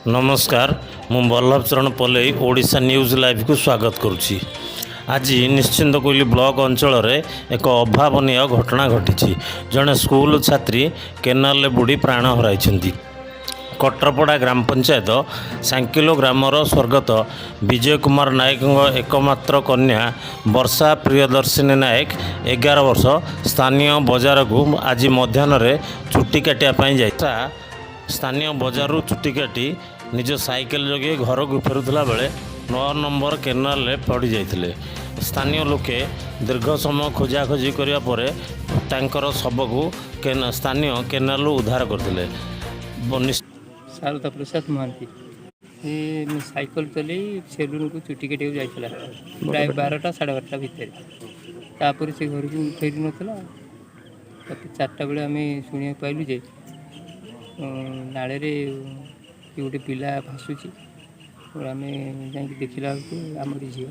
नमस्कार मु बल्लभ चरण पल्लई ओडिशा न्यूज लाइव को स्वागत करुच्ची। आज निश्चिंत कोइली ब्लॉक अंचल एक अभावन घटना घटी। जड़े स्कूल छात्री केनाल बुड़ी प्राण हराई। कटरपड़ा ग्राम पंचायत सांकिलो ग्रामर स्वर्गत विजय कुमार नायक एकमात्र कन्या वर्षा प्रियदर्शिनी नायक 11 वर्ष स्थानीय बजार को आज मध्याह्न चुट्टी काटियापाई जा स्थानीय बजार चुट्टी काटी निज साइकेल जगे घर को फेरुला बेले 9 नंबर केनाल पड़ जाते। स्थानीय लोके दीर्घ समय खोजाखोजी करने पर शव को स्थानीय केनाल उद्धार करते। शारदा प्रसाद महांती साइकेल चल सेलून को चुटी काटा जाता प्राय 12टा 12:30 भितर तापर से घर को फेरी नाला। 4टा बेले आम शुणा पाइलु जे नाले गोटे पिला भासुची आम जा देखला आमर झील